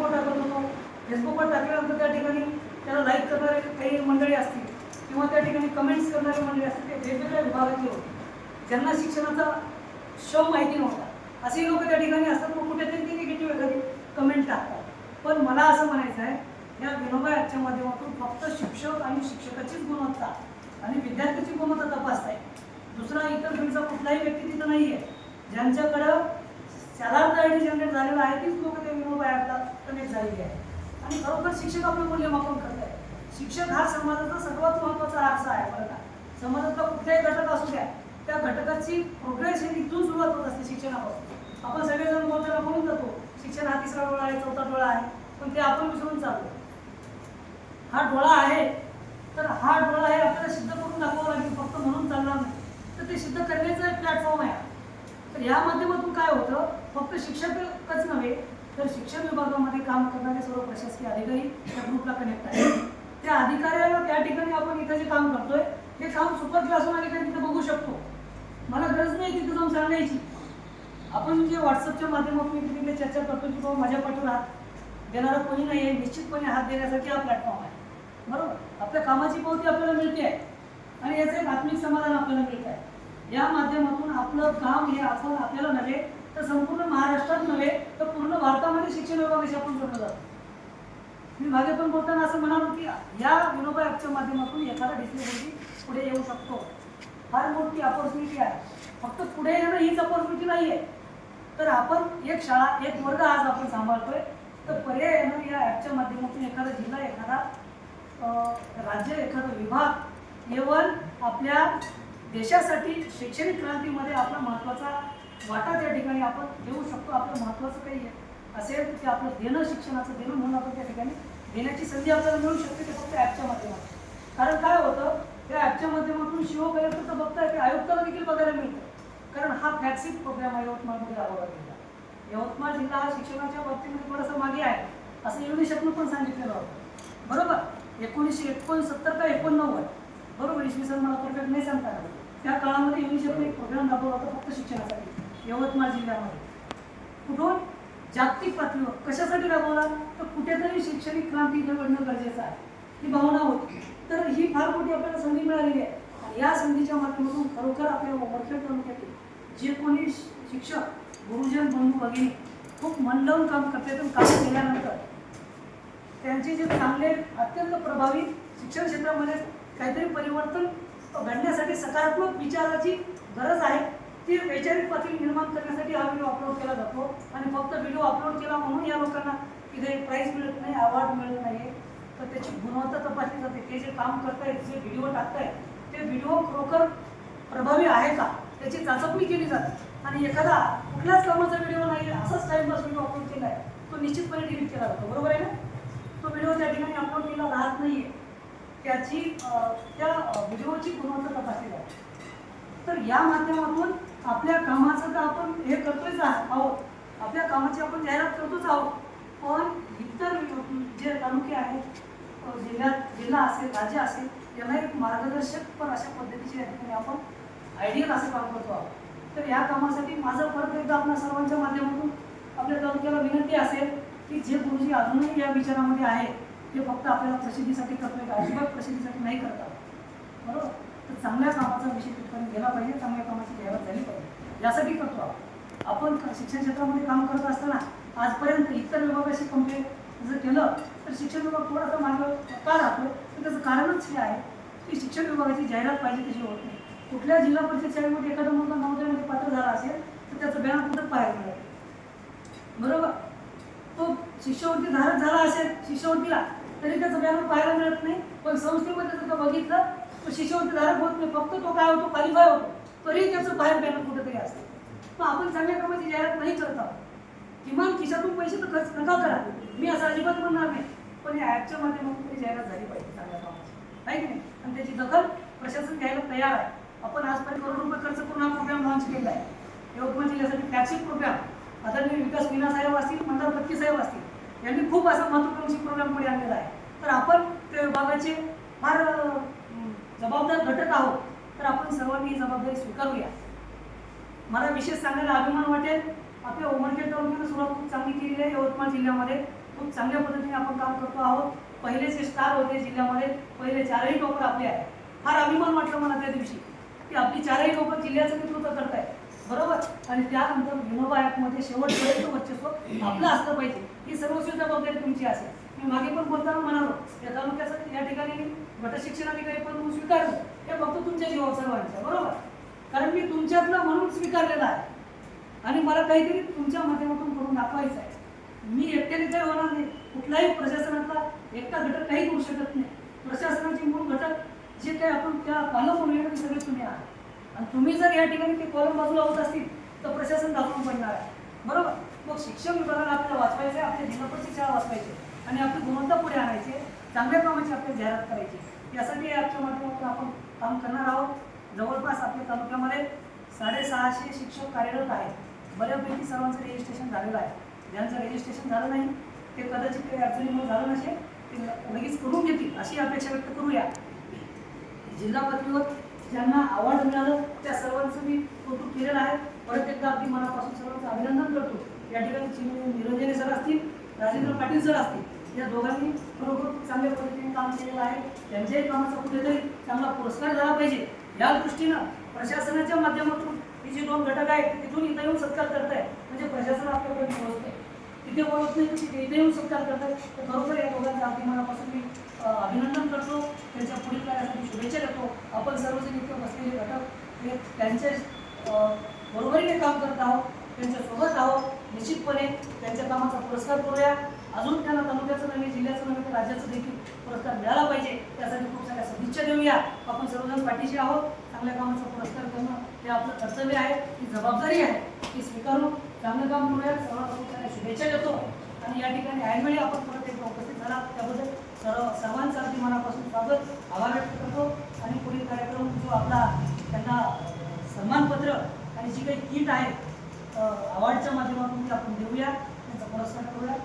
फेसबुकवर टाकत होतो. फेसबुकवर टाकल्यानंतर त्या ठिकाणी त्याला लाईक करणारे काही मंडळी असतील किंवा त्या ठिकाणी कमेंट्स करणारे मंडळी असतील, ते वेगवेगळ्या विभागाचे होते, ज्यांना शिक्षणाचा शौक माहिती नव्हता. असे लोक त्या ठिकाणी असतात, मग कुठेतरी ते निगेटिव्ह एखादी कमेंट टाकतात. पण मला असं म्हणायचं आहे, या विनोबा ॲपच्या माध्यमातून फक्त शिक्षक आणि शिक्षकाचीच गुणवत्ता आणि विद्यार्थ्याची गुणवत्ता तपासता आहे. दुसरा इतर फील्डचा कुठलाही व्यक्ती तिथं नाही आहे. ज्यांच्याकडं सॅलार्थ आय डी जनरेट झालेला आहे तीच लोक त्या विनोबा ॲपला कनेक्ट झालेली आहे. आणि खरोखर शिक्षक आपलं मूल्यमापन करत आहे. शिक्षक हा समाजाचा सर्वात महत्त्वाचा आरसा आहे. बरं का, समाजातला कुठलाही घटक असू द्या, त्या घटकाची प्रोग्रेस ही इथून सुरुवात होत असते, शिक्षणापासून. आपण सगळेजण बोलताना म्हणून जातो शिक्षण हा तिसरा डोळा आहे, चौथा डोळा आहे, पण ते आपण विसरून चालतो. हा डोळा आहे, तर हा डोळा हे आपल्याला सिद्ध करून दाखवावं लागेल, फक्त म्हणून चालणार नाही. तर ते सिद्ध करण्याचा एक प्लॅटफॉर्म आहे. तर या माध्यमातून काय होतं, फक्त शिक्षकच नव्हे तर शिक्षण विभागामध्ये काम करणारे सर्व प्रशासकीय अधिकारी त्या ग्रुपला कनेक्ट आहेत. त्या अधिकाऱ्याला त्या ठिकाणी आपण इथं जे काम करतोय हे काम सुपर क्लासहून अधिकारी तिथं बघू शकतो. मला गरज नाही तिथं जाऊन सांगायची. आपण जे व्हॉट्सअपच्या माध्यमातून तिथे चर्चा करतो की बाबा माझ्या पाठीवर हात देणारा कोणी नाही आहे, निश्चितपणे हात देण्यासाठी हा प्लॅटफॉर्म आहे. बरोबर, आपल्या कामाची पावती आपल्याला मिळते आहे आणि याचं एक आत्मिक समाधान आपल्याला मिळत आहे. या माध्यमातून आपलं काम हे आपण आपल्याला नव्हे तर संपूर्ण महाराष्ट्रात नव्हे तर पूर्ण भारतामध्ये शिक्षण विभागाशी आपण जोडलं जातो. मी मागे पण बोलताना असं म्हणालो की या विनोबा ॲपच्या माध्यमातून एखादा डिस्लेबल पुढे येऊ शकतो. फार मोठी अपॉर्च्युनिटी आहे. फक्त पुढे येणं हीच अपॉर्च्युनिटी नाही आहे, तर आपण एक शाळा एक वर्ग आज आपण सांभाळतोय, तर पर्यायानं या ॲपच्या माध्यमातून एखादा जिल्हा, एखादा राज्य, एखादा विभाग केवळ आपल्या देशासाठी शैक्षणिक क्रांतीमध्ये आपला महत्त्वाचा वाटा त्या ठिकाणी आपण देऊ शकतो. आपलं महत्त्वाचं काही असेल की आपलं देणं, शिक्षणाचं देणं म्हणून आपण त्या ठिकाणी देण्याची संधी आपल्याला मिळू शकते, ते फक्त ॲपच्या माध्यमातून. कारण काय होतं, त्या ॲपच्या माध्यमातून शिव कलेक्टर तर बघताय की आयुक्ताला देखील बघायला मिळतं. कारण हा फ्लॅगशिप प्रोग्राम आहे यवतमाळमध्ये राबवला गेला. यवतमाळ जिल्हा हा शिक्षणाच्या बाबतीमध्ये थोडासा मागे आहे असं युनिसेफनं पण सांगितलेलं होतं. बरोबर, 1969 का 89, बरोबर, इसवी सन मला परफेक्ट नाही सांगता आलं. त्या काळामध्ये युनिसेफने एक प्रोग्राम राबवला होता फक्त शिक्षणासाठी यवतमाळ जिल्ह्यामध्ये. कुठून? जागतिक पातळीवर. कशासाठी राबवला? तर कुठेतरी शैक्षणिक क्रांती घडणं गरजेचं आहे, ही भावना होती. तर ही फार मोठी आपल्याला संधी मिळालेली आहे. आणि या संधीच्या माध्यमातून खरोखर आपल्या वरखेड तालुक्यातील जे कोणी शिक्षक, गुरुजन, बंधू भगिनी खूप मन लावून काम करतात, काम केल्यानंतर त्यांचे जे चांगले अत्यंत प्रभावी शिक्षण क्षेत्रामध्ये काहीतरी परिवर्तन घडण्यासाठी सकारात्मक विचाराची गरज आहे, ती वैचारिक पातळी निर्माण करण्यासाठी हा व्हिडिओ अपलोड केला जातो. आणि फक्त व्हिडिओ अपलोड केला म्हणून या लोकांना इथे प्राईज मिळत नाही, अवॉर्ड मिळत नाही, तर त्याची गुणवत्ता तपासली जाते. ते जे काम करतायत, जे व्हिडिओ टाकतायत, ते व्हिडिओ खरोखर प्रभावी आहे का त्याची चाचपणी केली जाते. आणि एखादा कुठल्याच कामाचा व्हिडिओ नाही, असाच टाइमपास व्हिडिओ अपलोड केला आहे, तो निश्चितपणे डिलीट केला जातो. बरोबर आहे ना? तो व्हिडिओ त्या ठिकाणी अपलोड केला राहत नाही आहे, त्याची त्या व्हिडिओची गुणवत्ता तपासली जाते. तर या माध्यमातून आपल्या कामाचं तर आपण हे करतोच आहोत, आपल्या कामाची आपण जाहिरात करतोच आहोत, पण इतर जे तालुके आहेत, जिल्हा असेल, राज्य असेल, यांना एक मार्गदर्शक पण अशा पद्धतीचे या ठिकाणी आपण आयडियल असं काम करतो आहोत. तर या कामासाठी माझं परत एकदा आपल्या सर्वांच्या माध्यमातून आपल्या तालुक्याला विनंती असेल की जे गुरुजी अजूनही या विचारामध्ये आहे ते फक्त आपल्याला प्रसिद्धीसाठी करतोय का? अजिबात प्रसिद्धीसाठी नाही करतात. बरोबर, तर चांगल्या कामाचा विषय तिथपर्यंत गेला पाहिजे, चांगल्या कामाची जाहिरात झाली पाहिजे, यासाठी करतो आपण. शिक्षण क्षेत्रामध्ये काम करत असताना आजपर्यंत इतर विभागाशी कम्पेअर जर केलं तर शिक्षण विभाग थोडासा मागं का राहतो, तर त्याचं कारणच हे आहे की शिक्षण विभागाची जाहिरात पाहिजे तशी होत नाही. कुठल्या जिल्हा परिषद शाळेमध्ये एखादा मुलगा नवोदयामध्ये पात्र झाला असेल तर त्याचं बॅनर कुठंच पाहायला मिळत. बरोबर, तो शिष्यवृत्ती धारक झाला असेल शिष्यवृत्तीला तरी त्याचं बॅनर पाहायला मिळत नाही. पण संस्थेमध्ये जर तो बघितलं तो शिष्यवृत्ती धारक होत नाही, फक्त तो काय होतो, क्वालिफाय होतो, तरी त्याचं बाहेर बॅनर कुठेतरी असतं. मग आपण चांगल्या कामाची जाहिरात नाही करत आहोत. किमान खिशातून पैसे तर खर्च नका करा, मी असं अजिबात म्हणणार नाही, पण या ॲपच्या माध्यमातून ती जाहिरात झाली पाहिजे चांगल्या कामाची, आहे की नाही? आणि त्याची दखल प्रशासन घ्यायला तयार आहे. आपण आजपर्यंत करोड रुपये खर्च करून हा प्रोग्राम लॉन्च केला आहे. यवतमाळ जिल्ह्यासाठी फ्लॅगशिप प्रोग्राम आदरणीय विकास मीना साहेब असतील, मंदार पत्की साहेब असतील, यांनी खूप असा महत्त्वपूर्ण प्रोग्राम पुढे आणलेला आहे. तर आपण त्या विभागाचे फार जबाबदार घटक आहोत, तर आपण सर्वांनी ही जबाबदारी स्वीकारूया. मला विशेष सांगायला अभिमान वाटेल आपल्या उमरखेड तालुक्याने सुरुवात खूप चांगली केलेली आहे. यवतमाळ जिल्ह्यामध्ये खूप चांगल्या पद्धतीने आपण काम करतो आहोत. पहिले जे स्टार होते जिल्ह्यामध्ये, पहिले 4ही टॉपर आपले आहे. फार अभिमान वाटला मला त्या दिवशी की आपली 4ही टॉपर जिल्ह्याचं नेतृत्व करत आहे, बरोबर. आणि त्यानंतर विनोबा ॲपमध्ये शेवटपर्यंत वर्चस्व आपलं असलं पाहिजे, ही सर्वस्वी जबाबदारी तुमची असेल. मी मागे पण बोलताना म्हणालो या तालुक्याचं या ठिकाणी गट शिक्षणाधिकारी पण म्हणून स्वीकारलं, हे फक्त तुमच्या जीवावर सर्वांच्या, बरोबर. कारण मी तुमच्यातलं म्हणून स्वीकारलेलं आहे आणि मला काहीतरी तुमच्या माध्यमातून करून दाखवायचं आहे. मी एकट्याने काही होणार नाही. कुठलाही प्रशासनातला एकटा घटक काही करू शकत नाही. प्रशासनाचे मूळ घटक जे काही आपण त्या कॉलम म्हणूया ते सगळे तुम्ही आहात आणि तुम्ही जर या ठिकाणी ते कॉलम बाजूला होत असतील तर प्रशासन दाखवून पडणार आहे, बरोबर. मग शिक्षण विभागाला आपल्याला वाचवायचं आहे, आपल्या जिल्हा परिषद शाळा वाचवायची आणि आपली गुणवत्ता पुढे आणायची, चांगल्या कामाची आपल्याला जाहिरात करायची. यासाठी आजच्या माध्यमातून आपण काम करणार आहोत. जवळपास आपल्या तालुक्यामध्ये 650 शिक्षक कार्यरत आहेत. बऱ्यापैकी सर्वांचं रजिस्ट्रेशन झालेलं आहे. ज्यांचं रजिस्ट्रेशन झालं नाही ते कदाचित काही अडचणीमुळे झालं नसेल, ते लगेच करून घेतील अशी अपेक्षा व्यक्त करूया. जिल्हा पातळीवर ज्यांना अवॉर्ड मिळालं त्या सर्वांचं मी कौतुक केलेलं आहे. परत एकदा अगदी मनापासून सर्वांचं अभिनंदन करतो. या ठिकाणी निरंजने सर असतील, राजेंद्र पाटील सर असतील, या दोघांनी बरोबर चांगल्या पद्धतीने काम केलेलं आहे. त्यांच्याही कामाचा कुठेतरी चांगला पुरस्कार झाला पाहिजे या दृष्टीनं प्रशासनाच्या माध्यमातून ही जी 2 घटक आहेत तिथून इथं येऊन सत्कार करत आहे, म्हणजे प्रशासन आपल्याकडे पोहोचत आहे. तिथे बोलत नाही की इथे येऊन सत्कार करतात. तर खरोखर या दोघांच्या अगदी मनापासून मी अभिनंदन करतो. त्यांच्या पुढील कार्यासाठी शुभेच्छा देतो. आपण सर्वजण इथे बसलेले घटक हे त्यांच्या बरोबरीने काम करत आहोत, त्यांच्यासोबत आहोत. निश्चितपणे त्यांच्या कामाचा पुरस्कार करूया. अजून त्यांना तालुक्याचं नव्हे, जिल्ह्याचं नव्हे, तर राज्याचं देखील पुरस्कार मिळाला पाहिजे. त्यासाठी खूप साऱ्या सदिच्छा देऊया. आपण सर्वजण पाठीशी आहोत. चांगल्या कामाचा पुरस्कार करणं हे आपलं कर्तव्य आहे, ही जबाबदारी आहे, ती स्वीकारून चांगलं काम करूया. सर्वांना खूप साऱ्या शुभेच्छा देतो आणि या ठिकाणी ऐनवेळी आपण परत एकदा उपस्थित झाला त्याबद्दल सर्वांचं अगदी मनापासून स्वागत, आभार व्यक्त करतो. आणि पुढील कार्यक्रम जो आपला त्यांना सन्मानपत्र आणि जी काही किट आहे अवॉर्डच्या माध्यमातून ती आपण देऊया, त्यांचा पुरस्कार करूया.